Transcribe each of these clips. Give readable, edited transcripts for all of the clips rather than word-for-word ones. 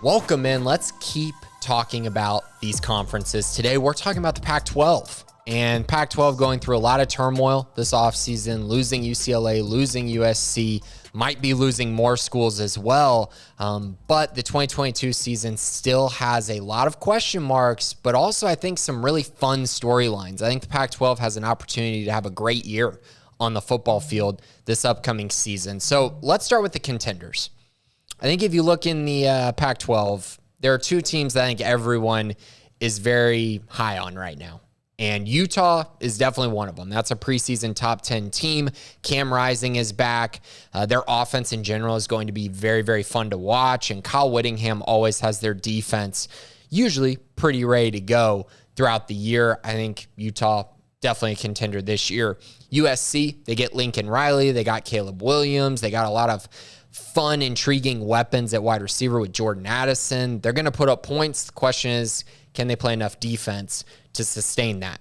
Welcome in. Let's keep talking about these conferences. Today, we're talking about the Pac-12. And Pac-12 going through a lot of turmoil this offseason, losing UCLA, losing USC, might be losing more schools as well. But the 2022 season still has a lot of question marks, but also I think some really fun storylines. I think the Pac-12 has an opportunity to have a great year on the football field this upcoming season. So let's start with the contenders. I think if you look in the Pac-12, there are two teams that I think everyone is very high on right now. And Utah is definitely one of them. That's a preseason top 10 team. Cam Rising is back. Their offense in general is going to be very, very fun to watch. And Kyle Whittingham always has their defense usually pretty ready to go throughout the year. I think Utah definitely a contender this year. USC, they get Lincoln Riley. They got Caleb Williams. They got a lot of fun, intriguing weapons at wide receiver with Jordan Addison. They're going to put up points. The question is, can they play enough defense to sustain that?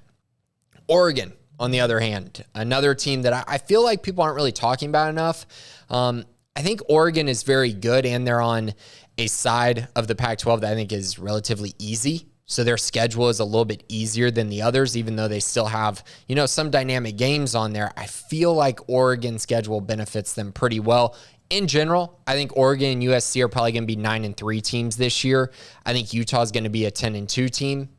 Oregon, on the other hand, another team that I feel like people aren't really talking about enough. I think Oregon is very good, and they're on a side of the Pac-12 that I think is relatively easy. So their schedule is a little bit easier than the others, even though they still have, some dynamic games on there. I feel like Oregon's schedule benefits them pretty well. In general, I think Oregon and USC are probably going to be 9-3 teams this year. I think Utah is going to be a 10-2 team,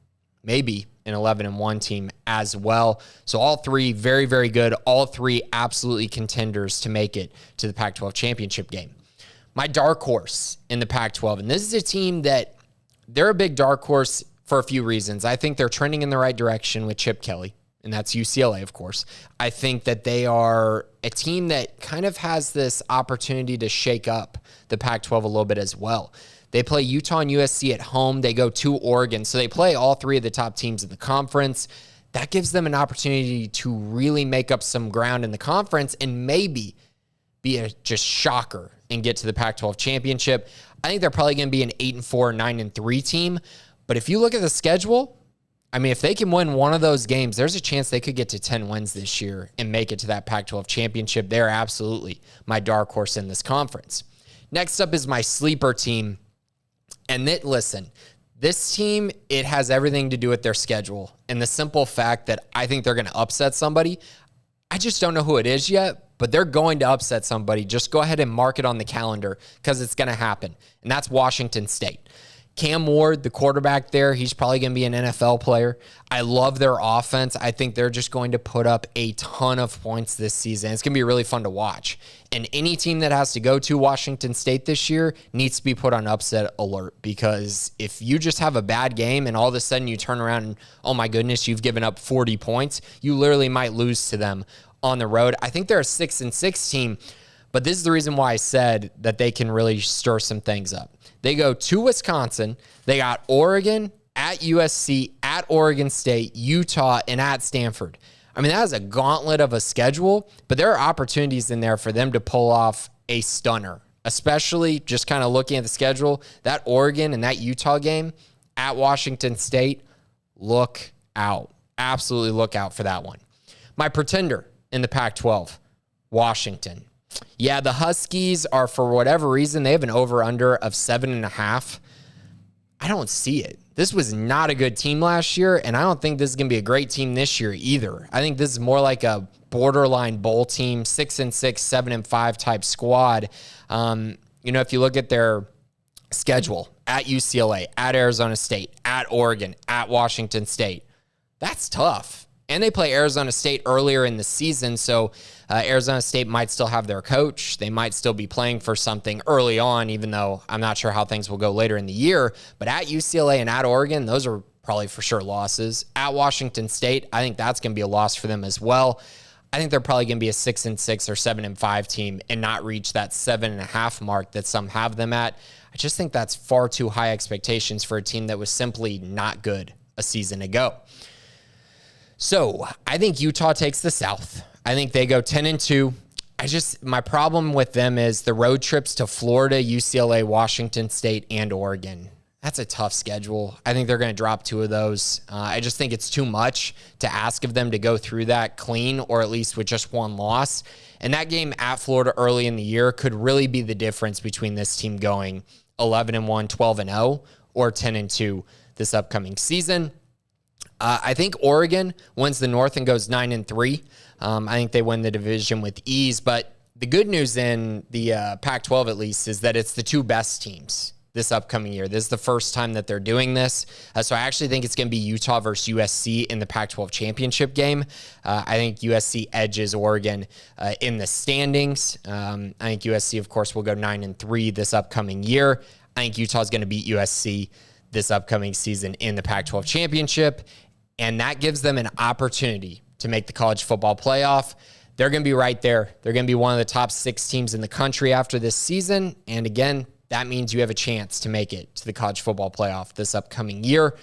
maybe an 11-1 team as well. So all three very, very good. All three absolutely contenders to make it to the Pac-12 championship game. My dark horse in the Pac-12, and this is a team that they're a big dark horse for a few reasons. I think they're trending in the right direction with Chip Kelly, and that's UCLA, of course. I think that they are a team that kind of has this opportunity to shake up the Pac-12 a little bit as well. They play Utah and USC at home. They go to Oregon. So they play all three of the top teams in the conference. That gives them an opportunity to really make up some ground in the conference and maybe be a just shocker and get to the Pac-12 championship. I think they're probably going to be an 8-4, 9-3 team. But if you look at the schedule, if they can win one of those games, there's a chance they could get to 10 wins this year and make it to that Pac-12 championship. They're absolutely my dark horse in this conference. Next up is my sleeper team. And listen, this team, it has everything to do with their schedule and the simple fact that I think they're going to upset somebody. I just don't know who it is yet, but they're going to upset somebody. Just go ahead and mark it on the calendar because it's going to happen. And that's Washington State. Cam Ward, the quarterback there, he's probably going to be an NFL player. I love their offense. I think they're just going to put up a ton of points this season. It's going to be really fun to watch. And any team that has to go to Washington State this year needs to be put on upset alert, because if you just have a bad game and all of a sudden you turn around and, oh my goodness, you've given up 40 points, you literally might lose to them on the road. I think they're a 6-6 team, but this is the reason why I said that they can really stir some things up. They go to Wisconsin. They got Oregon, at USC, at Oregon State, Utah, and at Stanford. That is a gauntlet of a schedule, but there are opportunities in there for them to pull off a stunner, especially just kind of looking at the schedule. That Oregon and that Utah game at Washington State, look out. Absolutely look out for that one. My pretender in the Pac-12, Washington. Yeah, the Huskies are, for whatever reason, they have an over-under of 7.5. I don't see it. This was not a good team last year, and I don't think this is going to be a great team this year either. I think this is more like a borderline bowl team, 6-6, 7-5 type squad. If you look at their schedule, at UCLA, at Arizona State, at Oregon, at Washington State, that's tough. And they play Arizona State earlier in the season, so Arizona State might still have their coach. They might still be playing for something early on, even though I'm not sure how things will go later in the year. But at UCLA and at Oregon, those are probably for sure losses. At Washington State, I think that's going to be a loss for them as well. I think they're probably going to be a 6-6 or 7-5 team and not reach that 7.5 mark that some have them at. I just think that's far too high expectations for a team that was simply not good a season ago. So I think Utah takes the South. I think they go 10-2. My problem with them is the road trips to Florida, UCLA, Washington State, and Oregon. That's a tough schedule. I think they're going to drop 2 of those. I just think it's too much to ask of them to go through that clean, or at least with just 1 loss. And that game at Florida early in the year could really be the difference between this team going 11-1, 12-0, or 10-2 this upcoming season. I think Oregon wins the North and goes 9-3. I think they win the division with ease. But the good news in the Pac-12, at least, is that it's the 2 best teams this upcoming year. This is the first time that they're doing this. So I actually think it's going to be Utah versus USC in the Pac-12 championship game. I think USC edges Oregon in the standings. I think USC, of course, will go 9-3 this upcoming year. I think Utah is going to beat USC this upcoming season in the Pac-12 championship, and that gives them an opportunity to make the college football playoff. They're going to be right there. They're going to be one of the top 6 teams in the country after this season. And again, that means you have a chance to make it to the college football playoff this upcoming year.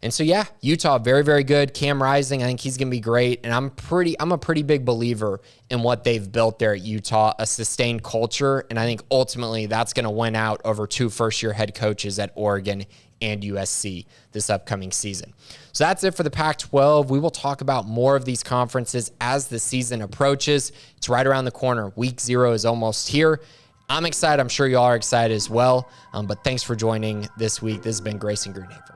And so, yeah, Utah, very, very good. Cam Rising, I think he's going to be great. And I'm a pretty big believer in what they've built there at Utah, a sustained culture. And I think ultimately that's going to win out over 2 first-year head coaches at Oregon and USC this upcoming season. So that's it for the Pac-12. We will talk about more of these conferences as the season approaches. It's right around the corner. Week 0 is almost here. I'm excited. I'm sure you all are excited as well. But thanks for joining this week. This has been Grayson Greenhaver.